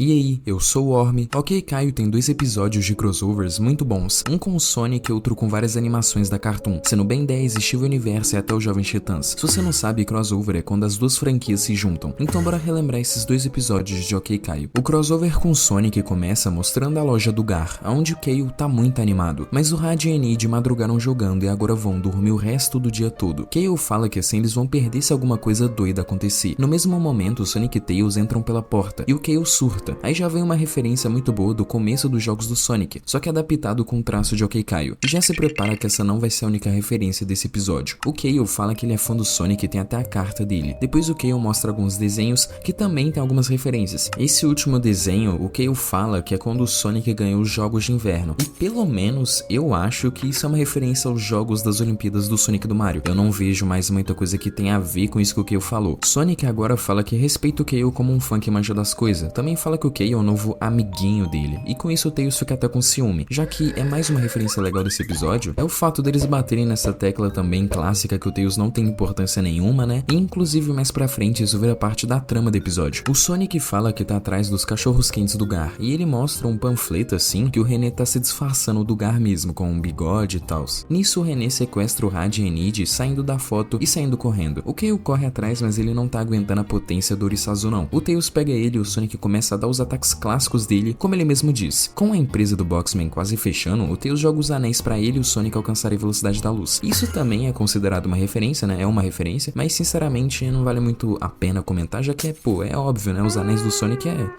E aí, eu sou o Orme. Ok, Caio tem 2 episódios de crossovers muito bons, um com o Sonic e outro com várias animações da Cartoon, sendo bem 10 Steven Universe e até o Jovens Titãs. Se você não sabe, crossover é quando as duas franquias se juntam, então bora relembrar esses 2 episódios de Ok, Caio. O crossover com o Sonic começa mostrando a loja do Gar, onde o Kale tá muito animado, mas o Rad e a Enid madrugaram jogando e agora vão dormir o resto do dia todo. Kale fala que assim eles vão perder se alguma coisa doida acontecer. No mesmo momento, Sonic e Tails entram pela porta e o Kale surta. Aí já vem uma referência muito boa do começo dos jogos do Sonic, só que adaptado com o traço de Ok Caio. E já se prepara que essa não vai ser a única referência desse episódio. O Kale fala que ele é fã do Sonic e tem até a carta dele. Depois o Kale mostra alguns desenhos que também tem algumas referências. Esse último desenho, o Kale fala que é quando o Sonic ganhou os jogos de inverno. E pelo menos eu acho que isso é uma referência aos jogos das Olimpíadas do Sonic e do Mario. Eu não vejo mais muita coisa que tenha a ver com isso que o Kale falou. Sonic agora fala que respeita o Kale como um fã que manja das coisas. Também fala que o Kale é o novo amiguinho dele, e com isso o Tails fica até com ciúme, já que é mais uma referência legal desse episódio, é o fato deles baterem nessa tecla também clássica que o Tails não tem importância nenhuma, né, e inclusive mais pra frente isso vira parte da trama do episódio. O Sonic fala que tá atrás dos cachorros quentes do Gar, e ele mostra um panfleto assim, que o René tá se disfarçando do Gar mesmo, com um bigode e tal. Nisso o René sequestra o Rad e a Enid, saindo da foto e saindo correndo. O Kale corre atrás, mas ele não tá aguentando a potência do Oriçazu não. O Tails pega ele e o Sonic começa a dar os ataques clássicos dele, como ele mesmo diz. Com a empresa do Boxman quase fechando, o Tails joga os anéis pra ele e o Sonic alcançarem a velocidade da luz. Isso também é considerado uma referência, né? É uma referência, mas sinceramente não vale muito a pena comentar, já que é óbvio, né? Os anéis do Sonic é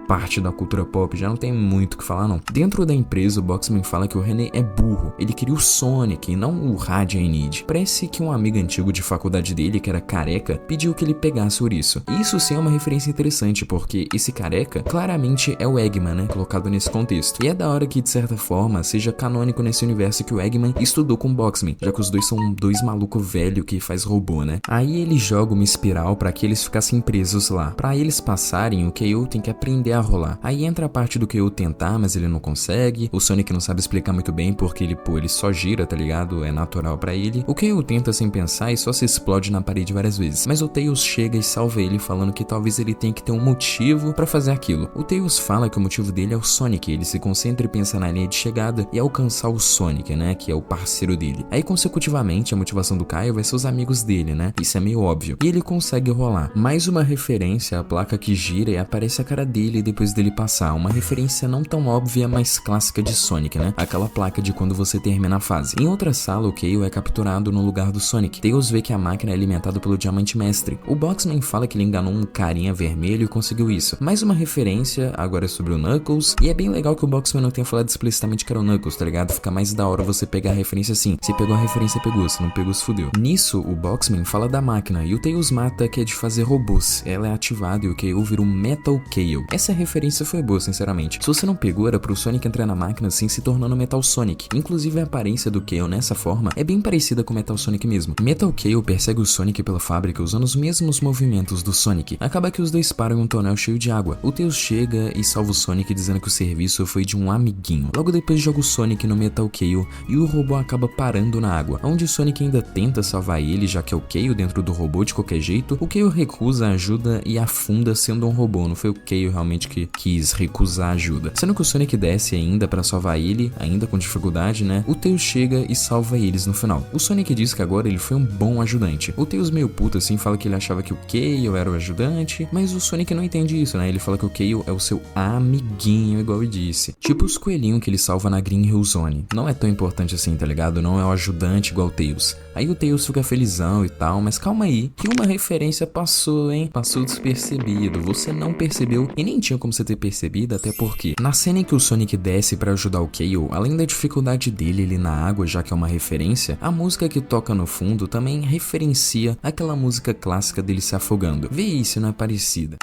parte da cultura pop, já não tem muito o que falar não. Dentro da empresa, o Boxman fala que o René é burro, ele queria o Sonic e não o Rad e a Enid. Parece que um amigo antigo de faculdade dele, que era careca, pediu que ele pegasse o ouriço. E isso sim é uma referência interessante, porque esse careca claramente é o Eggman, né, colocado nesse contexto. E é da hora que, de certa forma, seja canônico nesse universo que o Eggman estudou com o Boxman, já que os dois são 2 malucos velho que faz robô, né. Aí ele joga uma espiral pra que eles ficassem presos lá. Pra eles passarem, o Kale tem que aprender a rolar. Aí entra a parte do Kale tentar, mas ele não consegue. O Sonic não sabe explicar muito bem porque ele só gira, tá ligado? É natural pra ele. O Kale tenta sem pensar e só se explode na parede várias vezes. Mas o Tails chega e salva ele, falando que talvez ele tenha que ter um motivo pra fazer aquilo. O Tails fala que o motivo dele é o Sonic. Ele se concentra e pensa na linha de chegada e alcançar o Sonic, né? Que é o parceiro dele. Aí, consecutivamente, a motivação do Caio vai ser os amigos dele, né? Isso é meio óbvio. E ele consegue rolar. Mais uma referência à placa que gira e aparece a cara dele depois dele passar, uma referência não tão óbvia, mas clássica de Sonic, né? Aquela placa de quando você termina a fase. Em outra sala, o Kale é capturado no lugar do Sonic. Tails vê que a máquina é alimentada pelo Diamante Mestre. O Boxman fala que ele enganou um carinha vermelho e conseguiu isso. Mais uma referência, agora é sobre o Knuckles, e é bem legal que o Boxman não tenha falado explicitamente que era o Knuckles, tá ligado? Fica mais da hora você pegar a referência assim. Se pegou a referência, pegou. Se não pegou, se fudeu. Nisso, o Boxman fala da máquina, e o Tails mata que é de fazer robôs. Ela é ativada e o Kale vira um Metal Kale. Essa referência foi boa, sinceramente. Se você não pegou, era pro Sonic entrar na máquina assim, se tornando Metal Sonic. Inclusive a aparência do Kale nessa forma é bem parecida com Metal Sonic mesmo. Metal Kale persegue o Sonic pela fábrica usando os mesmos movimentos do Sonic. Acaba que os dois param em um tonel cheio de água. O Tails chega e salva o Sonic dizendo que o serviço foi de um amiguinho. Logo depois joga o Sonic no Metal Kale e o robô acaba parando na água, onde o Sonic ainda tenta salvar ele, já que é o Kale dentro do robô de qualquer jeito. O Kale recusa a ajuda e afunda sendo um robô. Não foi o Kale realmente que quis recusar ajuda. Sendo que o Sonic desce ainda pra salvar ele, ainda com dificuldade, né? O Tails chega e salva eles no final. O Sonic diz que agora ele foi um bom ajudante. O Tails meio puto assim fala que ele achava que o Kale era o ajudante, mas o Sonic não entende isso, né? Ele fala que o Kale é o seu amiguinho, igual ele disse. Tipo os coelhinhos que ele salva na Green Hill Zone. Não é tão importante assim, tá ligado? Não é o ajudante igual o Tails. Aí o Tails fica felizão e tal, mas calma aí, que uma referência passou, hein? Passou despercebido. Você não percebeu e nem tinha como você ter percebido, até porque na cena em que o Sonic desce pra ajudar o Kale, além da dificuldade dele ali na água, já que é uma referência, a música que toca no fundo também referencia aquela música clássica dele se afogando. Vê isso, não é parecida.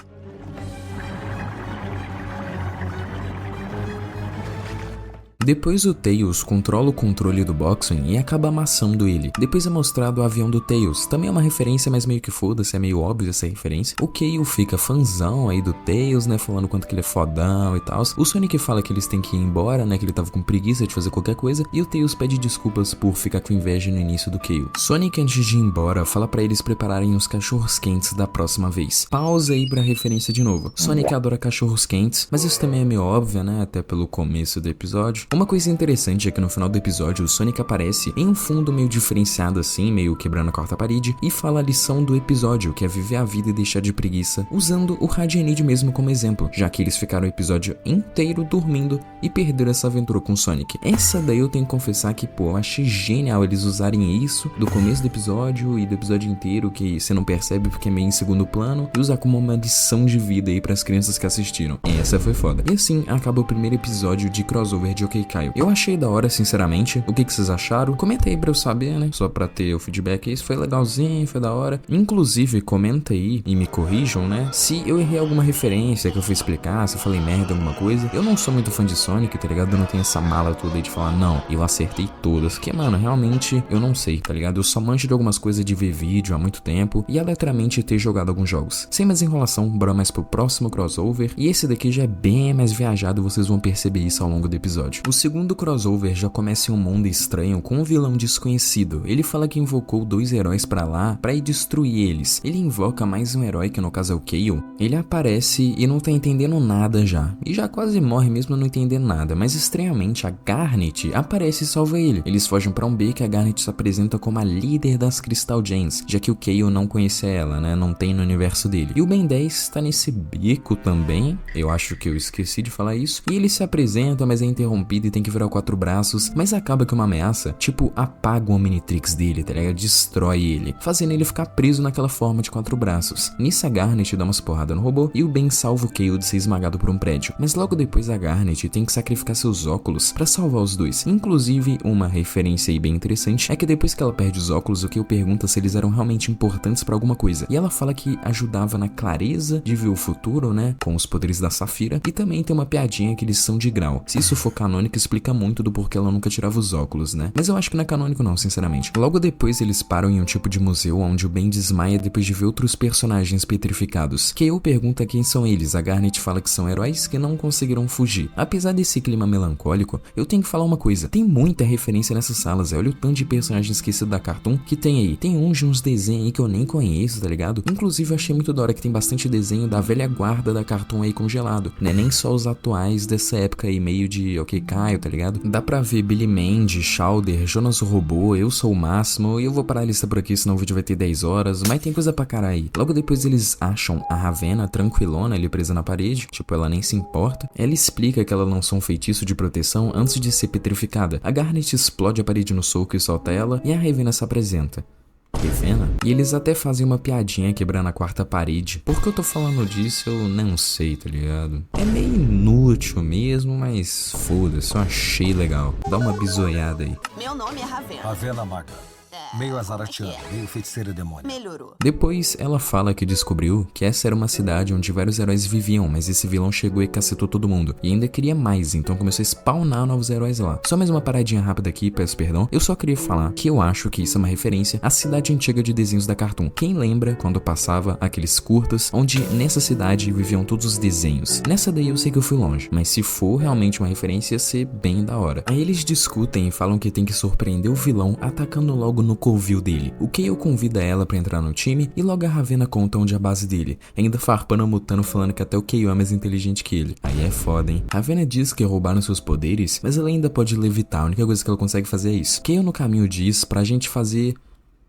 Depois o Tails controla o controle do Boxman e acaba amassando ele. Depois é mostrado o avião do Tails, também é uma referência, mas meio que foda-se, é meio óbvio essa referência. O Kale fica fanzão aí do Tails, né, falando quanto que ele é fodão e tal. O Sonic fala que eles têm que ir embora, né, que ele tava com preguiça de fazer qualquer coisa, e o Tails pede desculpas por ficar com inveja no início do Kale. Sonic, antes de ir embora, fala pra eles prepararem os cachorros quentes da próxima vez. Pausa aí pra referência de novo. Sonic adora cachorros quentes, mas isso também é meio óbvio, né, até pelo começo do episódio. Uma coisa interessante é que no final do episódio o Sonic aparece em um fundo meio diferenciado assim, meio quebrando a quarta parede, e fala a lição do episódio, que é viver a vida e deixar de preguiça, usando o Radianid mesmo como exemplo, já que eles ficaram o episódio inteiro dormindo e perderam essa aventura com Sonic. Essa daí eu tenho que confessar que, pô, eu achei genial eles usarem isso do começo do episódio e do episódio inteiro, que você não percebe porque é meio em segundo plano, e usar como uma lição de vida aí pras crianças que assistiram. Essa foi foda. E assim acaba o primeiro episódio de crossover de OK Caio. Eu achei da hora, sinceramente. O que vocês acharam? Comenta aí pra eu saber, né? Só pra ter o feedback. Isso foi legalzinho, foi da hora. Inclusive, comenta aí e me corrijam, né? Se eu errei alguma referência que eu fui explicar, se eu falei merda alguma coisa. Eu não sou muito fã de Sonic, tá ligado? Eu não tenho essa mala toda aí de falar, não, eu acertei todas. Porque, mano, realmente eu não sei, tá ligado? Eu só manjo de algumas coisas de ver vídeo há muito tempo e aleatoriamente ter jogado alguns jogos. Sem mais enrolação, bora mais pro próximo crossover. E esse daqui já é bem mais viajado, vocês vão perceber isso ao longo do episódio. O segundo crossover já começa em um mundo estranho com um vilão desconhecido. Ele fala que invocou 2 heróis pra lá pra ir destruir eles. Ele invoca mais um herói, que no caso é o Kale. Ele aparece e não tá entendendo nada já. E já quase morre mesmo não entendendo nada. Mas estranhamente a Garnet aparece e salva ele. Eles fogem pra um beco e a Garnet se apresenta como a líder das Crystal Gems, já que o Kale não conhece ela, né? Não tem no universo dele. E o Ben 10 tá nesse beco também. Eu acho que eu esqueci de falar isso. E ele se apresenta, mas é interrompido e tem que virar 4 braços. Mas acaba que uma ameaça, tipo, apaga o Omnitrix dele, tá ligado? Destrói ele, fazendo ele ficar preso naquela forma de 4 braços. Nisso a Garnet dá umas porradas no robô e o Ben salva o Kale de ser esmagado por um prédio. Mas logo depois a Garnet tem que sacrificar seus óculos pra salvar os dois. Inclusive, uma referência aí bem interessante é que depois que ela perde os óculos, o Kale pergunta se eles eram realmente importantes pra alguma coisa. E ela fala que ajudava na clareza de ver o futuro, né? Com os poderes da Safira. E também tem uma piadinha que eles são de grau. Se isso for canônico, explica muito do porquê ela nunca tirava os óculos, né? Mas eu acho que não é canônico não, sinceramente. Logo depois eles param em um tipo de museu onde o Ben desmaia depois de ver outros personagens petrificados. Kale pergunta quem são eles. A Garnet fala que são heróis que não conseguiram fugir. Apesar desse clima melancólico, eu tenho que falar uma coisa. Tem muita referência nessas salas, olha o tanto de personagens esquecidos da Cartoon que tem aí. Tem uns desenhos aí que eu nem conheço, tá ligado? Inclusive eu achei muito da hora que tem bastante desenho da velha guarda da Cartoon aí congelado, né? Nem só os atuais dessa época aí, meio de OK Caio, tá ligado? Dá pra ver Billy Mandy, Chowder, Jonas o Robô, Eu Sou o Máximo, e eu vou parar a lista por aqui, senão o vídeo vai ter 10 horas, mas tem coisa pra caralho aí. Logo depois eles acham a Ravenna tranquilona ali presa na parede, tipo, ela nem se importa. Ela explica que ela lançou um feitiço de proteção antes de ser petrificada. A Garnet explode a parede no soco e solta ela, e a Ravenna se apresenta. Ravenna? E eles até fazem uma piadinha quebrando a quarta parede. Por que eu tô falando disso, eu não sei, tá ligado? É meio inútil mesmo, mas foda-se, eu achei legal. Dá uma bisoiada aí. Meu nome é Ravenna. Ravenna Maga. Meio azaratiana, meio feiticeira demônio. Melhorou. Depois, ela fala que descobriu que essa era uma cidade onde vários heróis viviam, mas esse vilão chegou e cacetou todo mundo. E ainda queria mais, então começou a spawnar novos heróis lá. Só mais uma paradinha rápida aqui, peço perdão. Eu só queria falar que eu acho que isso é uma referência à cidade antiga de desenhos da Cartoon. Quem lembra quando passava aqueles curtas, onde nessa cidade viviam todos os desenhos? Nessa daí eu sei que eu fui longe, mas se for realmente uma referência, ia ser bem da hora. Aí eles discutem e falam que tem que surpreender o vilão atacando logo no covil dele. O Kale convida ela pra entrar no time e logo a Ravenna conta onde é a base dele, ainda farpando o Mutano falando que até o Kale é mais inteligente que ele. Aí é foda, hein? Ravenna diz que roubaram seus poderes, mas ela ainda pode levitar, a única coisa que ela consegue fazer é isso. Kale no caminho diz pra gente fazer...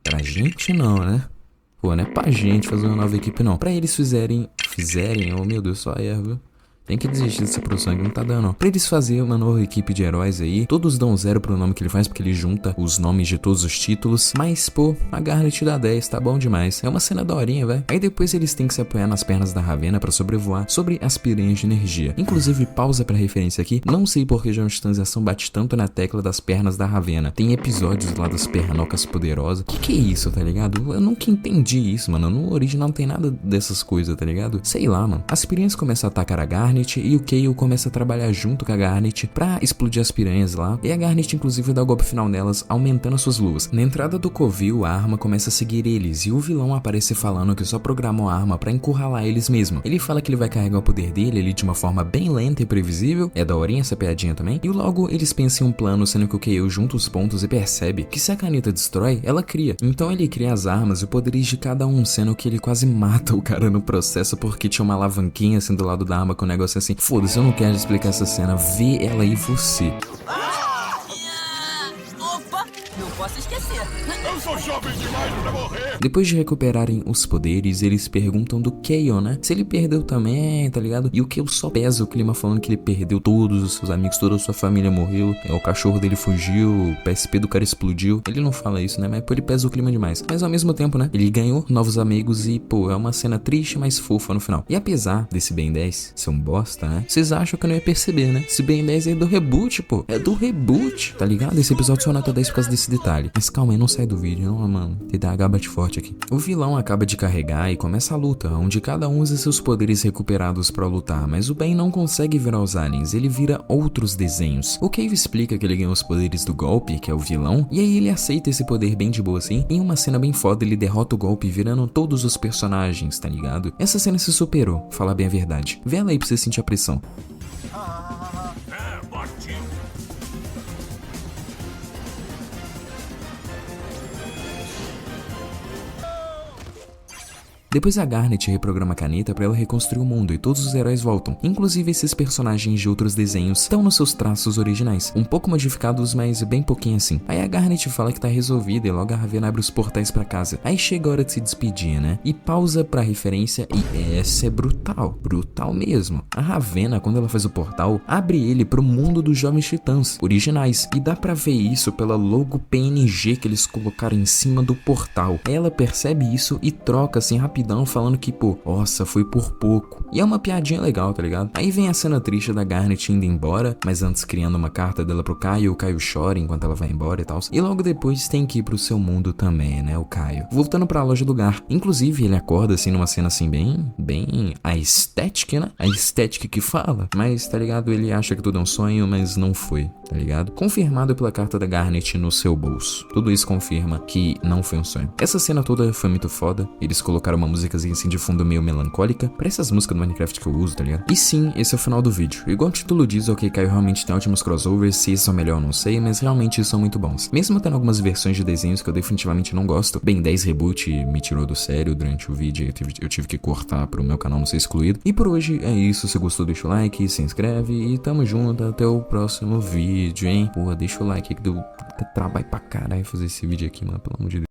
Pra gente não, né? Pô, não é pra gente fazer uma nova equipe não. Pra eles fizerem, oh meu Deus, só erro, viu? Tem que desistir dessa produção que não tá dando não. Pra eles fazerem uma nova equipe de heróis aí, todos dão 0 pro nome que ele faz, porque ele junta os nomes de todos os títulos. Mas, pô, a Garnet dá 10, tá bom demais. É uma cena daorinha, velho. Aí depois eles têm que se apoiar nas pernas da Ravenna pra sobrevoar sobre as piranhas de energia. Inclusive, pausa pra referência aqui. Não sei porque Jovem Titãs bate tanto na tecla das pernas da Ravenna. Tem episódios lá das pernocas poderosas. Que é isso, tá ligado? Eu nunca entendi isso, mano. No original não tem nada dessas coisas, tá ligado? Sei lá, mano. As piranhas começam a atacar a Garnet Garnet e o Kale começa a trabalhar junto com a Garnet pra explodir as piranhas lá. E a Garnet inclusive dá o golpe final nelas, aumentando as suas luvas. Na entrada do covil, a arma começa a seguir eles e o vilão aparece falando que só programou a arma pra encurralar eles mesmo. Ele fala que ele vai carregar o poder dele ali de uma forma bem lenta e previsível. É daorinha essa piadinha também. E logo eles pensam em um plano, sendo que o Kale junta os pontos e percebe que se a caneta destrói, ela cria. Então ele cria as armas e poderes de cada um, sendo que ele quase mata o cara no processo porque tinha uma alavanquinha assim do lado da arma com um negócio assim. Foda-se, eu não quero explicar essa cena, vê ela e você. Opa, não posso esquecer. Eu sou jovem demais pra morrer! Depois de recuperarem os poderes, eles perguntam do Kale, né? Se ele perdeu também, tá ligado? E o Kale só pesa o clima falando que ele perdeu todos os seus amigos, toda a sua família morreu, o cachorro dele fugiu, o PSP do cara explodiu. Ele não fala isso, né? Mas pô, ele pesa o clima demais. Mas ao mesmo tempo, né? Ele ganhou novos amigos e, pô, é uma cena triste, mas fofa no final. E apesar desse Ben 10 ser um bosta, né? Vocês acham que eu não ia perceber, né? Esse Ben 10 é do reboot, pô. É do reboot, tá ligado? Esse episódio só nota 10 por causa desse detalhe. Mas calma aí, não sai do vídeo, não, mano. TDAH bate forte aqui. O vilão acaba de carregar e começa a luta, onde cada um usa seus poderes recuperados pra lutar, mas o Ben não consegue virar os aliens, ele vira outros desenhos. O Cave explica que ele ganhou os poderes do golpe, que é o vilão, e aí ele aceita esse poder bem de boa assim. Em uma cena bem foda, ele derrota o golpe virando todos os personagens, tá ligado? Essa cena se superou, falar bem a verdade. Vê ela aí pra você sentir a pressão. Depois a Garnet reprograma a caneta pra ela reconstruir o mundo e todos os heróis voltam. Inclusive esses personagens de outros desenhos estão nos seus traços originais, um pouco modificados, mas bem pouquinho assim. Aí a Garnet fala que tá resolvida e logo a Ravena abre os portais pra casa. Aí chega a hora de se despedir, né? E pausa pra referência e essa é brutal, brutal mesmo. A Ravena, quando ela faz o portal, abre ele pro mundo dos Jovens Titãs originais e dá pra ver isso pela logo PNG que eles colocaram em cima do portal. Ela percebe isso e troca assim rapidinho falando que, pô, nossa, foi por pouco. E é uma piadinha legal, tá ligado? Aí vem a cena triste da Garnet indo embora, mas antes criando uma carta dela pro Caio, o Caio chora enquanto ela vai embora e tal. E logo depois tem que ir pro seu mundo também, né, o Caio. Voltando pra loja do Gar. Inclusive, ele acorda assim numa cena assim bem a estética, né? A estética que fala. Mas, tá ligado? Ele acha que tudo é um sonho, mas não foi, tá ligado? Confirmado pela carta da Garnet no seu bolso. Tudo isso confirma que não foi um sonho. Essa cena toda foi muito foda. Eles colocaram uma músicazinha assim de fundo meio melancólica. Parece as músicas do Minecraft que eu uso, tá ligado? E sim, esse é o final do vídeo. Igual o título diz, o Caio realmente tem ótimos crossovers. Se esse é o melhor, eu não sei, mas realmente são muito bons. Mesmo tendo algumas versões de desenhos que eu definitivamente não gosto. Ben 10 Reboot me tirou do sério durante o vídeo. Eu tive que cortar pro meu canal não ser excluído. E por hoje é isso. Se gostou, deixa o like, se inscreve e tamo junto. Até o próximo vídeo, hein? Porra, deixa o like que deu trabalho pra caralho fazer esse vídeo aqui, mano. Pelo amor de Deus.